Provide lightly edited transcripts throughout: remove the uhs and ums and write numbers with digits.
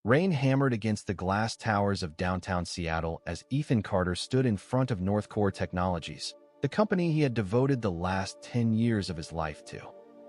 Rain hammered against the glass towers of downtown Seattle as Ethan Carter stood in front of Northcore Technologies, the company he had devoted the last 10 years of his life to.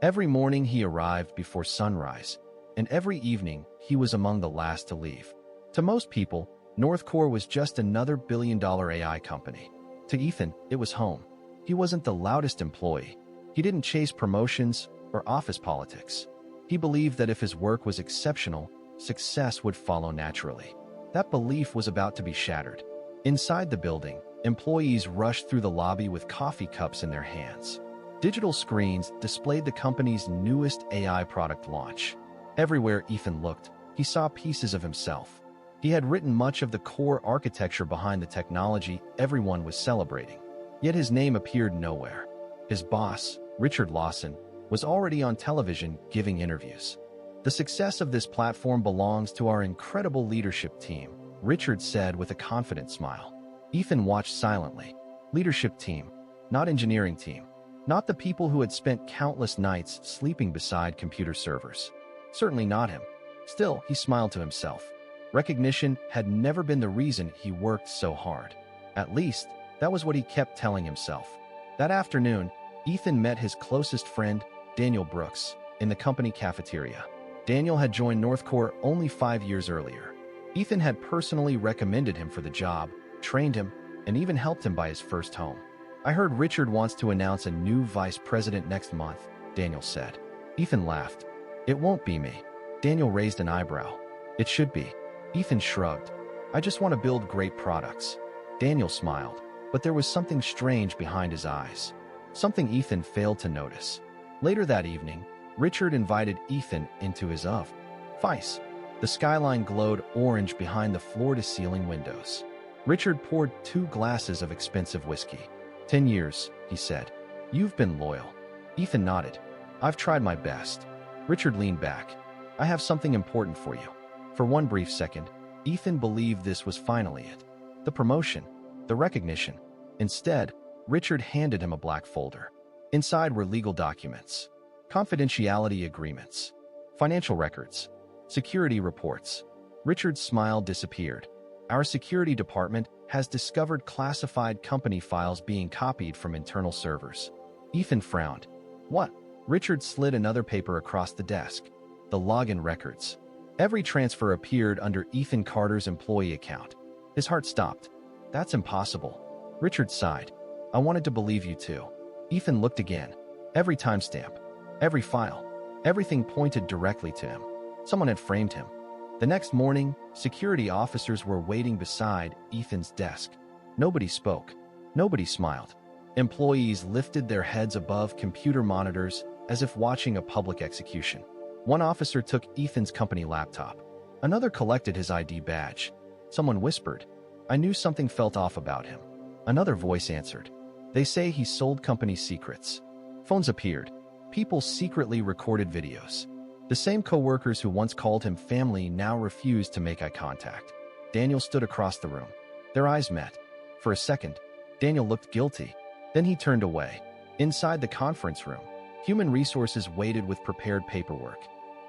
Every morning he arrived before sunrise, and every evening he was among the last to leave. To most people, Northcore was just another billion-dollar AI company. To Ethan, it was home. He wasn't the loudest employee. He didn't chase promotions or office politics. He believed that if his work was exceptional, success would follow naturally. That belief was about to be shattered. Inside the building, employees rushed through the lobby with coffee cups in their hands. Digital screens displayed the company's newest AI product launch. Everywhere Ethan looked, he saw pieces of himself. He had written much of the core architecture behind the technology everyone was celebrating. Yet his name appeared nowhere. His boss, Richard Lawson, was already on television giving interviews. "The success of this platform belongs to our incredible leadership team," Richard said with a confident smile. Ethan watched silently. Leadership team, not engineering team. Not the people who had spent countless nights sleeping beside computer servers. Certainly not him. Still, he smiled to himself. Recognition had never been the reason he worked so hard. At least, that was what he kept telling himself. That afternoon, Ethan met his closest friend, Daniel Brooks, in the company cafeteria. Daniel had joined Northcore only 5 years earlier. Ethan had personally recommended him for the job, trained him, and even helped him buy his first home. "I heard Richard wants to announce a new vice president next month," Daniel said. Ethan laughed. "It won't be me." Daniel raised an eyebrow. "It should be." Ethan shrugged. "I just want to build great products." Daniel smiled, but there was something strange behind his eyes. Something Ethan failed to notice. Later that evening, Richard invited Ethan into his office. The skyline glowed orange behind the floor-to-ceiling windows. Richard poured 2 glasses of expensive whiskey. 10 years, he said. "You've been loyal." Ethan nodded. "I've tried my best." Richard leaned back. "I have something important for you." For one brief second, Ethan believed this was finally it. The promotion, the recognition. Instead, Richard handed him a black folder. Inside were legal documents, confidentiality agreements, financial records, security reports. Richard's smile disappeared. "Our security department has discovered classified company files being copied from internal servers." Ethan frowned. "What?" Richard slid another paper across the desk. The login records. Every transfer appeared under Ethan Carter's employee account. His heart stopped. "That's impossible." Richard sighed. "I wanted to believe you too." Ethan looked again. Every timestamp, every file, everything pointed directly to him. Someone had framed him. The next morning, security officers were waiting beside Ethan's desk. Nobody spoke. Nobody smiled. Employees lifted their heads above computer monitors as if watching a public execution. One officer took Ethan's company laptop. Another collected his ID badge. Someone whispered, "I knew something felt off about him." Another voice answered, "They say he sold company secrets." Phones appeared. People secretly recorded videos. The same co-workers who once called him family now refused to make eye contact. Daniel stood across the room. Their eyes met. For a second, Daniel looked guilty. Then he turned away. Inside the conference room, human resources waited with prepared paperwork.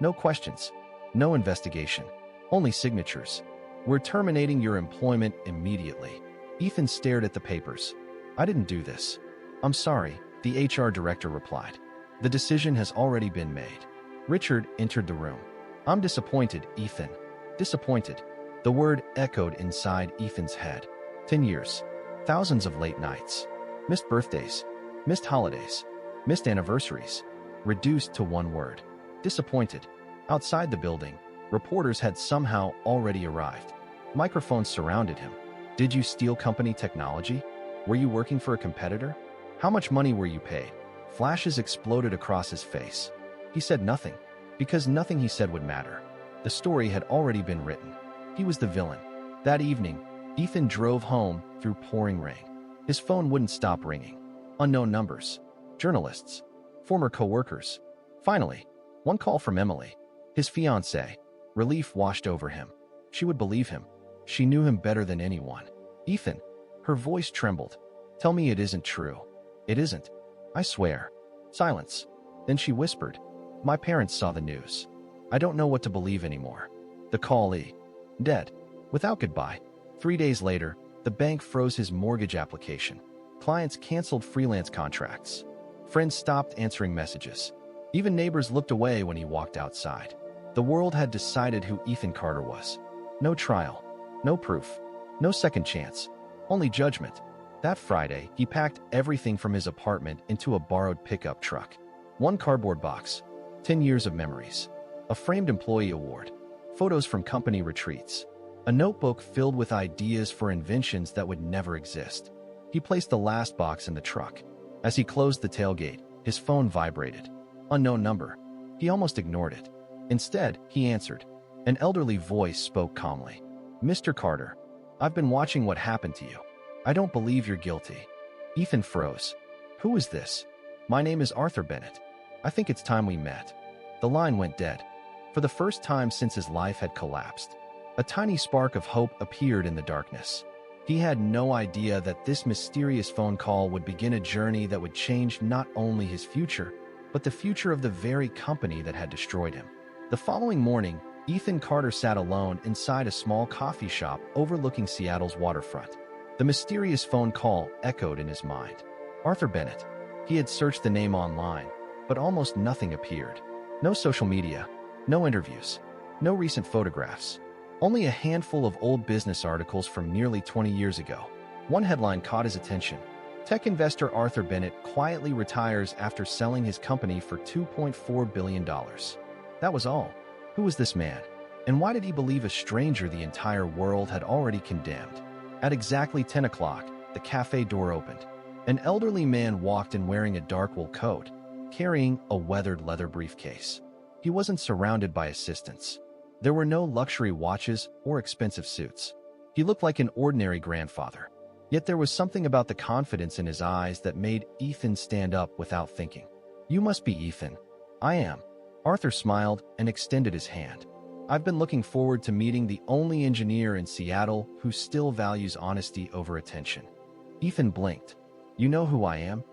No questions. No investigation. Only signatures. "We're terminating your employment immediately." Ethan stared at the papers. "I didn't do this." "I'm sorry," the HR director replied. "The decision has already been made." Richard entered the room. "I'm disappointed, Ethan." Disappointed. The word echoed inside Ethan's head. 10 years. Thousands of late nights. Missed birthdays. Missed holidays. Missed anniversaries. Reduced to one word. Disappointed. Outside the building, reporters had somehow already arrived. Microphones surrounded him. "Did you steal company technology? Were you working for a competitor? How much money were you paid?" Flashes exploded across his face. He said nothing, because nothing he said would matter. The story had already been written. He was the villain. That evening, Ethan drove home through pouring rain. His phone wouldn't stop ringing. Unknown numbers. Journalists. Former co-workers. Finally, one call from Emily, his fiancée. Relief washed over him. She would believe him. She knew him better than anyone. "Ethan." Her voice trembled. "Tell me it isn't true." "It isn't. I swear." Silence. Then she whispered, "My parents saw the news. I don't know what to believe anymore." The callee. Dead. Without goodbye. 3 days later, the bank froze his mortgage application. Clients canceled freelance contracts. Friends stopped answering messages. Even neighbors looked away when he walked outside. The world had decided who Ethan Carter was. No trial. No proof. No second chance. Only judgment. That Friday, he packed everything from his apartment into a borrowed pickup truck. One cardboard box. 10 years of memories. A framed employee award. Photos from company retreats. A notebook filled with ideas for inventions that would never exist. He placed the last box in the truck. As he closed the tailgate, his phone vibrated. Unknown number. He almost ignored it. Instead, he answered. An elderly voice spoke calmly. "Mr. Carter, I've been watching what happened to you. I don't believe you're guilty." Ethan froze. "Who is this?" "My name is Arthur Bennett. I think it's time we met." The line went dead. For the first time since his life had collapsed, a tiny spark of hope appeared in the darkness. He had no idea that this mysterious phone call would begin a journey that would change not only his future, but the future of the very company that had destroyed him. The following morning, Ethan Carter sat alone inside a small coffee shop overlooking Seattle's waterfront. The mysterious phone call echoed in his mind. Arthur Bennett. He had searched the name online, but almost nothing appeared. No social media, no interviews, no recent photographs. Only a handful of old business articles from nearly 20 years ago. One headline caught his attention. Tech investor Arthur Bennett quietly retires after selling his company for $2.4 billion. That was all. Who was this man? And why did he believe a stranger the entire world had already condemned? At exactly 10 o'clock, the cafe door opened. An elderly man walked in wearing a dark wool coat, carrying a weathered leather briefcase. He wasn't surrounded by assistants. There were no luxury watches or expensive suits. He looked like an ordinary grandfather. Yet there was something about the confidence in his eyes that made Ethan stand up without thinking. "You must be Ethan." "I am." Arthur smiled and extended his hand. "I've been looking forward to meeting the only engineer in Seattle who still values honesty over attention." Ethan blinked. "You know who I am?"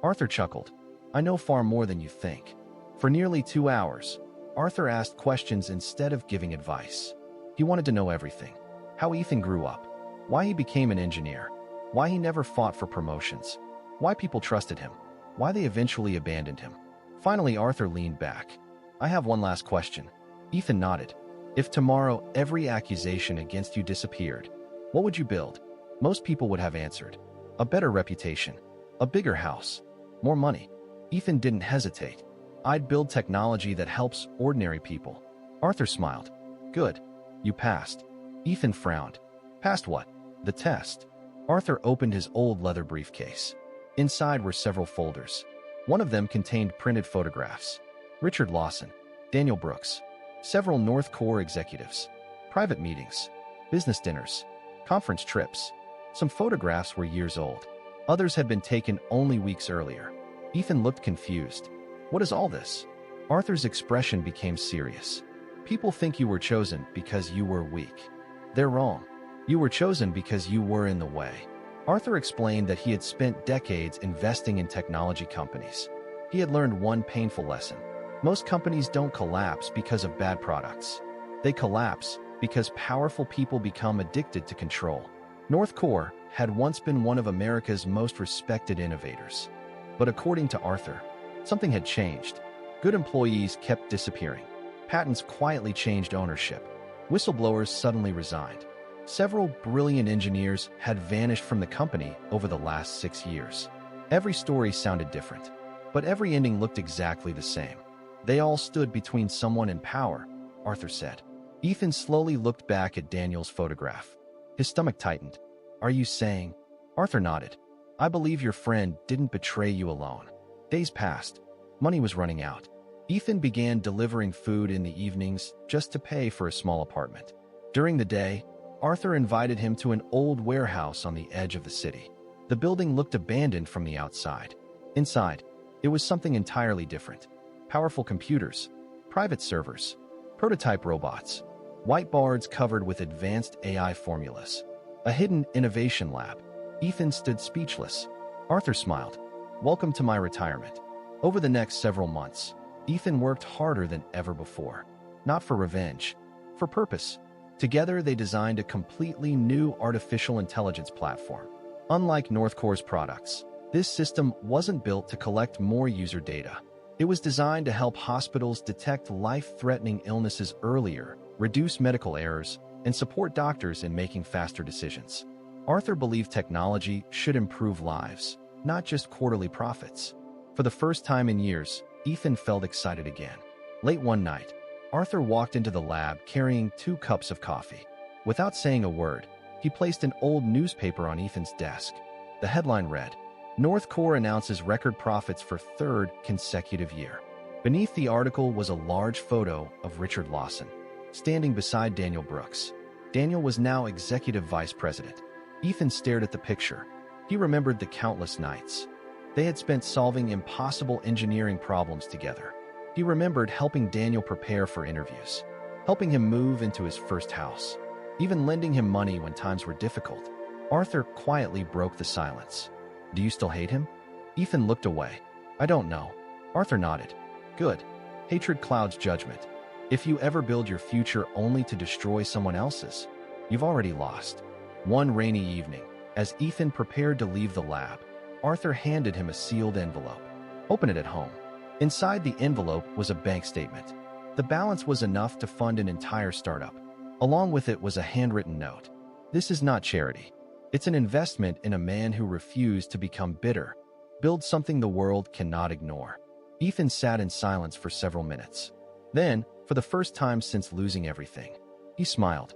Arthur chuckled. "I know far more than you think." For nearly 2 hours, Arthur asked questions instead of giving advice. He wanted to know everything. How Ethan grew up. Why he became an engineer. Why he never fought for promotions. Why people trusted him. Why they eventually abandoned him. Finally, Arthur leaned back. "I have one last question." Ethan nodded. "If tomorrow every accusation against you disappeared, what would you build?" Most people would have answered. A better reputation. A bigger house. More money. Ethan didn't hesitate. "I'd build technology that helps ordinary people." Arthur smiled. "Good. You passed." Ethan frowned. "Passed what?" "The test." Arthur opened his old leather briefcase. Inside were several folders. One of them contained printed photographs. Richard Lawson, Daniel Brooks, several North Core executives, private meetings, business dinners, conference trips. Some photographs were years old. Others had been taken only weeks earlier. Ethan looked confused. "What is all this?" Arthur's expression became serious. "People think you were chosen because you were weak. They're wrong. You were chosen because you were in the way." Arthur explained that he had spent decades investing in technology companies. He had learned one painful lesson. Most companies don't collapse because of bad products. They collapse because powerful people become addicted to control. North Core had once been one of America's most respected innovators. But according to Arthur, something had changed. Good employees kept disappearing. Patents quietly changed ownership. Whistleblowers suddenly resigned. Several brilliant engineers had vanished from the company over the last 6 years. Every story sounded different, but every ending looked exactly the same. They all stood between someone and power, Arthur said. Ethan slowly looked back at Daniel's photograph. His stomach tightened. "Are you saying?" Arthur nodded. "I believe your friend didn't betray you alone." Days passed. Money was running out. Ethan began delivering food in the evenings just to pay for a small apartment. During the day, Arthur invited him to an old warehouse on the edge of the city. The building looked abandoned from the outside. Inside, it was something entirely different. Powerful computers, private servers, prototype robots, whiteboards covered with advanced AI formulas, a hidden innovation lab. Ethan stood speechless. Arthur smiled. "Welcome to my retirement." Over the next several months, Ethan worked harder than ever before. Not for revenge, for purpose. Together, they designed a completely new artificial intelligence platform. Unlike North Core's products, this system wasn't built to collect more user data. It was designed to help hospitals detect life-threatening illnesses earlier, reduce medical errors, and support doctors in making faster decisions. Arthur believed technology should improve lives, not just quarterly profits. For the first time in years, Ethan felt excited again. Late one night, Arthur walked into the lab carrying 2 cups of coffee. Without saying a word, he placed an old newspaper on Ethan's desk. The headline read, "North Core announces record profits for 3rd consecutive year." Beneath the article was a large photo of Richard Lawson, standing beside Daniel Brooks. Daniel was now executive vice president. Ethan stared at the picture. He remembered the countless nights they had spent solving impossible engineering problems together. He remembered helping Daniel prepare for interviews, helping him move into his first house, even lending him money when times were difficult. Arthur quietly broke the silence. "Do you still hate him?" Ethan looked away. "I don't know." Arthur nodded. "Good. Hatred clouds judgment. If you ever build your future only to destroy someone else's, you've already lost." One rainy evening, as Ethan prepared to leave the lab, Arthur handed him a sealed envelope. "Open it at home." Inside the envelope was a bank statement. The balance was enough to fund an entire startup. Along with it was a handwritten note. "This is not charity. It's an investment in a man who refused to become bitter. Build something the world cannot ignore." Ethan sat in silence for several minutes. Then, for the first time since losing everything, he smiled.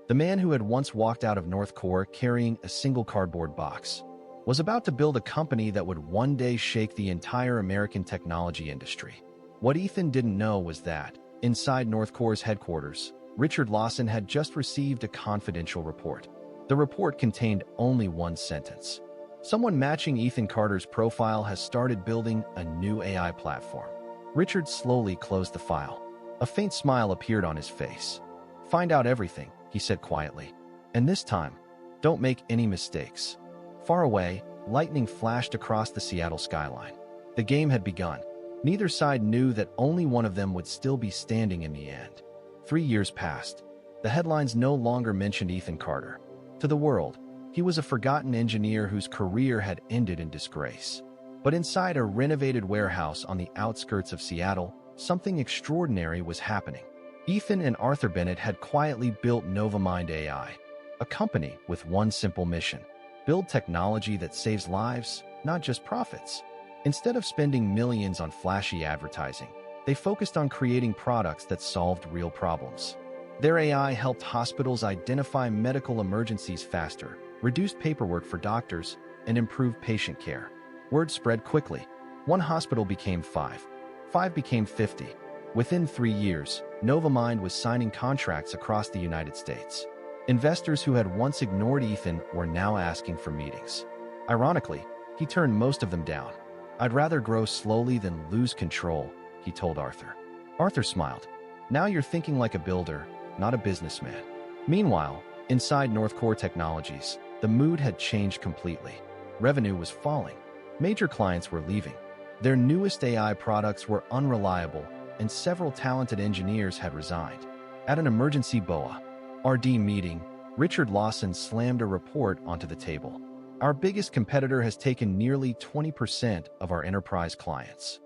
The man who had once walked out of North Core carrying a single cardboard box was about to build a company that would one day shake the entire American technology industry. What Ethan didn't know was that, inside North Core's headquarters, Richard Lawson had just received a confidential report. The report contained only one sentence. "Someone matching Ethan Carter's profile has started building a new AI platform." Richard slowly closed the file. A faint smile appeared on his face. "Find out everything," he said quietly. "And this time, don't make any mistakes." Far away, lightning flashed across the Seattle skyline. The game had begun. Neither side knew that only one of them would still be standing in the end. 3 years passed. The headlines no longer mentioned Ethan Carter. To the world, he was a forgotten engineer whose career had ended in disgrace. But inside a renovated warehouse on the outskirts of Seattle, something extraordinary was happening. Ethan and Arthur Bennett had quietly built NovaMind AI, a company with one simple mission: build technology that saves lives, not just profits. Instead of spending millions on flashy advertising, they focused on creating products that solved real problems. Their AI helped hospitals identify medical emergencies faster, reduce paperwork for doctors, and improve patient care. Word spread quickly. One hospital became 5. 5 became 50. Within 3 years, NovaMind was signing contracts across the United States. Investors who had once ignored Ethan were now asking for meetings. Ironically, he turned most of them down. "I'd rather grow slowly than lose control," he told Arthur. Arthur smiled. "Now you're thinking like a builder, not a businessman." Meanwhile, inside North Core Technologies, the mood had changed completely. Revenue was falling. Major clients were leaving. Their newest AI products were unreliable, and several talented engineers had resigned. At an emergency BOA RD meeting, Richard Lawson slammed a report onto the table. "Our biggest competitor has taken nearly 20% of our enterprise clients."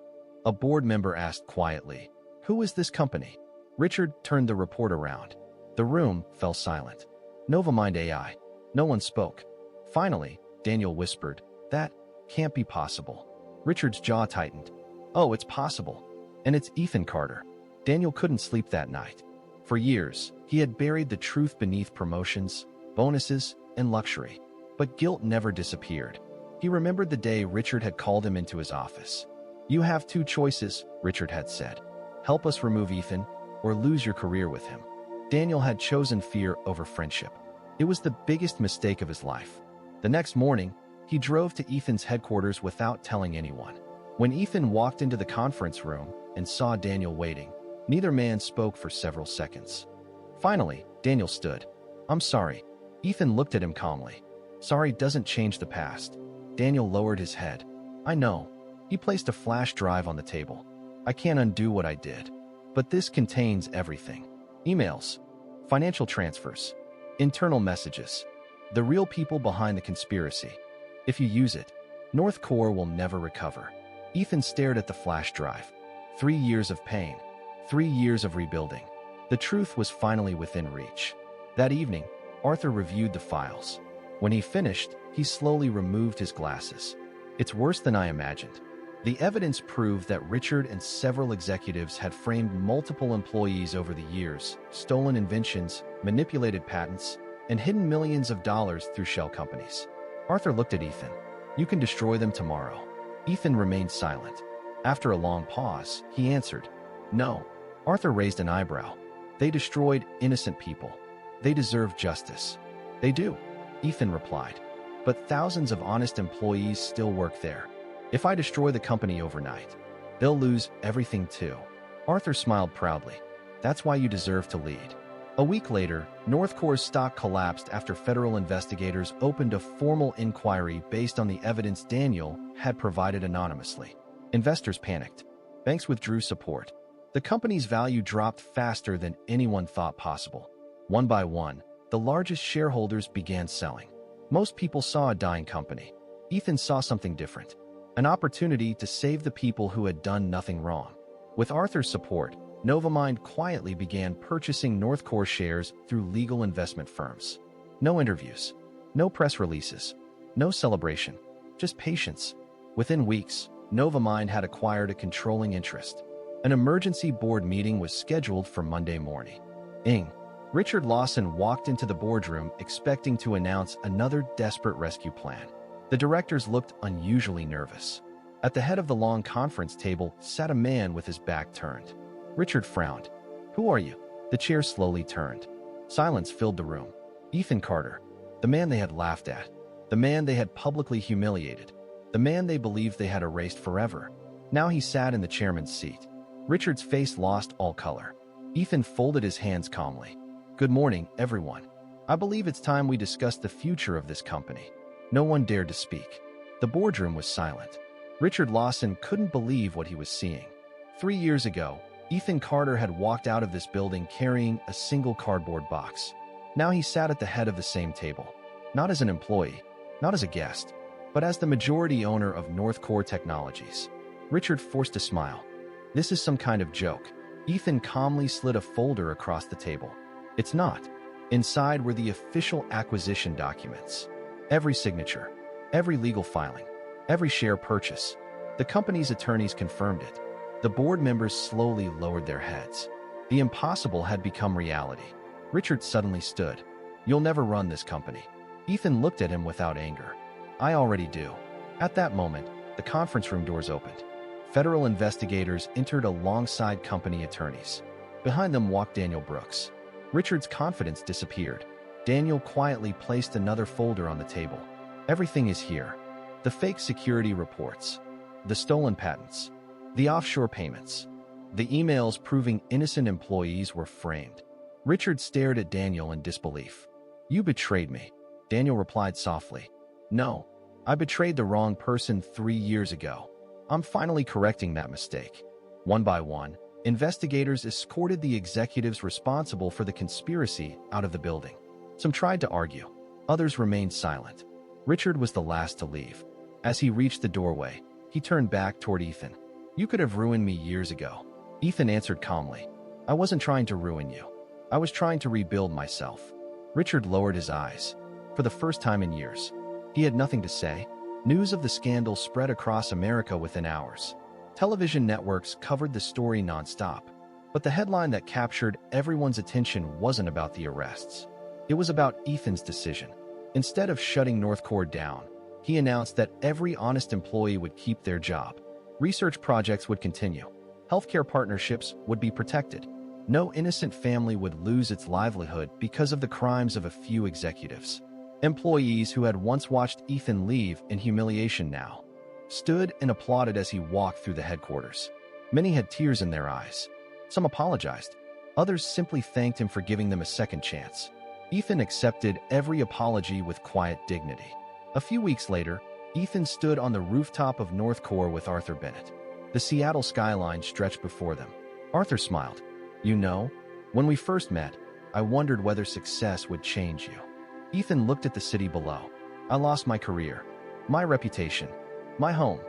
A board member asked quietly, "Who is this company?" Richard turned the report around. The room fell silent. "NovaMind AI." No one spoke. Finally, Daniel whispered, "That can't be possible." Richard's jaw tightened. "Oh, it's possible. And it's Ethan Carter." Daniel couldn't sleep that night. For years, he had buried the truth beneath promotions, bonuses, and luxury. But guilt never disappeared. He remembered the day Richard had called him into his office. "You have 2 choices," Richard had said. "Help us remove Ethan, or lose your career with him." Daniel had chosen fear over friendship. It was the biggest mistake of his life. The next morning, he drove to Ethan's headquarters without telling anyone. When Ethan walked into the conference room and saw Daniel waiting, neither man spoke for several seconds. Finally, Daniel stood. "I'm sorry." Ethan looked at him calmly. "Sorry doesn't change the past." Daniel lowered his head. "I know." He placed a flash drive on the table. "I can't undo what I did. But this contains everything. Emails, financial transfers, internal messages, the real people behind the conspiracy. If you use it, North Core will never recover. Ethan stared at the flash drive. 3 years of pain, 3 years of rebuilding. The truth was finally within reach. That evening, Arthur reviewed the files. When he finished, he slowly removed his glasses. It's worse than I imagined. The evidence proved that Richard and several executives had framed multiple employees over the years, stolen inventions, manipulated patents, and hidden millions of dollars through shell companies. Arthur looked at Ethan. You can destroy them tomorrow. Ethan remained silent. After a long pause, he answered, No. Arthur raised an eyebrow. They destroyed innocent people. They deserve justice. They do, Ethan replied. But thousands of honest employees still work there. If I destroy the company overnight, they'll lose everything too. Arthur smiled proudly. That's why you deserve to lead. A week later, North Core's stock collapsed after federal investigators opened a formal inquiry based on the evidence Daniel had provided anonymously. Investors panicked. Banks withdrew support. The company's value dropped faster than anyone thought possible. One by one, the largest shareholders began selling. Most people saw a dying company. Ethan saw something different. An opportunity to save the people who had done nothing wrong. With Arthur's support, Novamind quietly began purchasing North Core shares through legal investment firms. No interviews, no press releases, no celebration, just patience. Within weeks, Novamind had acquired a controlling interest. An emergency board meeting was scheduled for Monday morning. Richard Lawson walked into the boardroom expecting to announce another desperate rescue plan. The directors looked unusually nervous. At the head of the long conference table sat a man with his back turned. Richard frowned. Who are you? The chair slowly turned. Silence filled the room. Ethan Carter, the man they had laughed at, the man they had publicly humiliated, the man they believed they had erased forever. Now he sat in the chairman's seat. Richard's face lost all color. Ethan folded his hands calmly. Good morning, everyone. I believe it's time we discuss the future of this company. No one dared to speak. The boardroom was silent. Richard Lawson couldn't believe what he was seeing. 3 years ago, Ethan Carter had walked out of this building carrying a single cardboard box. Now he sat at the head of the same table. Not as an employee, not as a guest, but as the majority owner of North Core Technologies. Richard forced a smile. This is some kind of joke. Ethan calmly slid a folder across the table. It's not. Inside were the official acquisition documents. Every signature, every legal filing, every share purchase. The company's attorneys confirmed it. The board members slowly lowered their heads. The impossible had become reality. Richard suddenly stood. You'll never run this company. Ethan looked at him without anger. I already do. At that moment, the conference room doors opened. Federal investigators entered alongside company attorneys. Behind them walked Daniel Brooks. Richard's confidence disappeared. Daniel quietly placed another folder on the table. Everything is here. The fake security reports, the stolen patents, the offshore payments, the emails proving innocent employees were framed. Richard stared at Daniel in disbelief. You betrayed me, Daniel replied softly. No, I betrayed the wrong person 3 years ago. I'm finally correcting that mistake. One by one, investigators escorted the executives responsible for the conspiracy out of the building. Some tried to argue. Others remained silent. Richard was the last to leave. As he reached the doorway, he turned back toward Ethan. You could have ruined me years ago. Ethan answered calmly. I wasn't trying to ruin you. I was trying to rebuild myself. Richard lowered his eyes. For the first time in years, he had nothing to say. News of the scandal spread across America within hours. Television networks covered the story nonstop. But the headline that captured everyone's attention wasn't about the arrests. It was about Ethan's decision. Instead of shutting North Core down, he announced that every honest employee would keep their job. Research projects would continue. Healthcare partnerships would be protected. No innocent family would lose its livelihood because of the crimes of a few executives. Employees who had once watched Ethan leave in humiliation now stood and applauded as he walked through the headquarters. Many had tears in their eyes. Some apologized. Others simply thanked him for giving them a second chance. Ethan accepted every apology with quiet dignity. A few weeks later, Ethan stood on the rooftop of North Core with Arthur Bennett. The Seattle skyline stretched before them. Arthur smiled. You know, when we first met, I wondered whether success would change you. Ethan looked at the city below. I lost my career, my reputation, my home,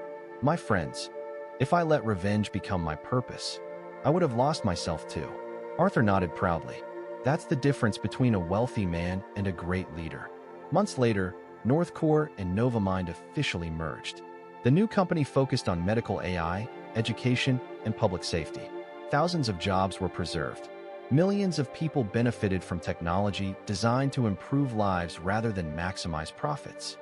my friends. If I let revenge become my purpose, I would have lost myself too. Arthur nodded proudly. That's the difference between a wealthy man and a great leader. Months later, Northcore and Novamind officially merged. The new company focused on medical AI, education, and public safety. Thousands of jobs were preserved. Millions of people benefited from technology designed to improve lives rather than maximize profits.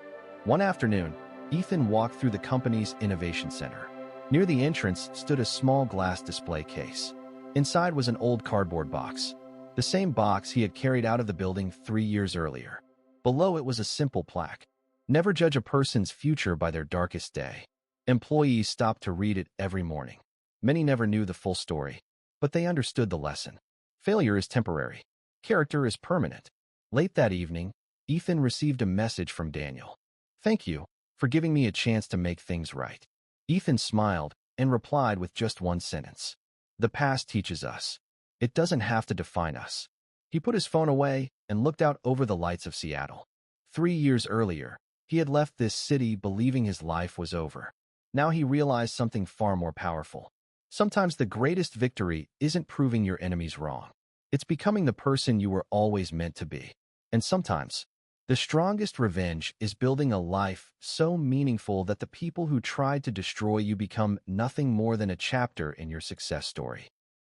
One afternoon, Ethan walked through the company's innovation center. Near the entrance stood a small glass display case. Inside was an old cardboard box, the same box he had carried out of the building 3 years earlier. Below it was a simple plaque. Never judge a person's future by their darkest day. Employees stopped to read it every morning. Many never knew the full story, but they understood the lesson. Failure is temporary. Character is permanent. Late that evening, Ethan received a message from Daniel. "Thank you for giving me a chance to make things right." Ethan smiled and replied with just one sentence. "The past teaches us. It doesn't have to define us." He put his phone away and looked out over the lights of Seattle. 3 years earlier, he had left this city believing his life was over. Now he realized something far more powerful. Sometimes the greatest victory isn't proving your enemies wrong. It's becoming the person you were always meant to be. And sometimes, the strongest revenge is building a life so meaningful that the people who tried to destroy you become nothing more than a chapter in your success story.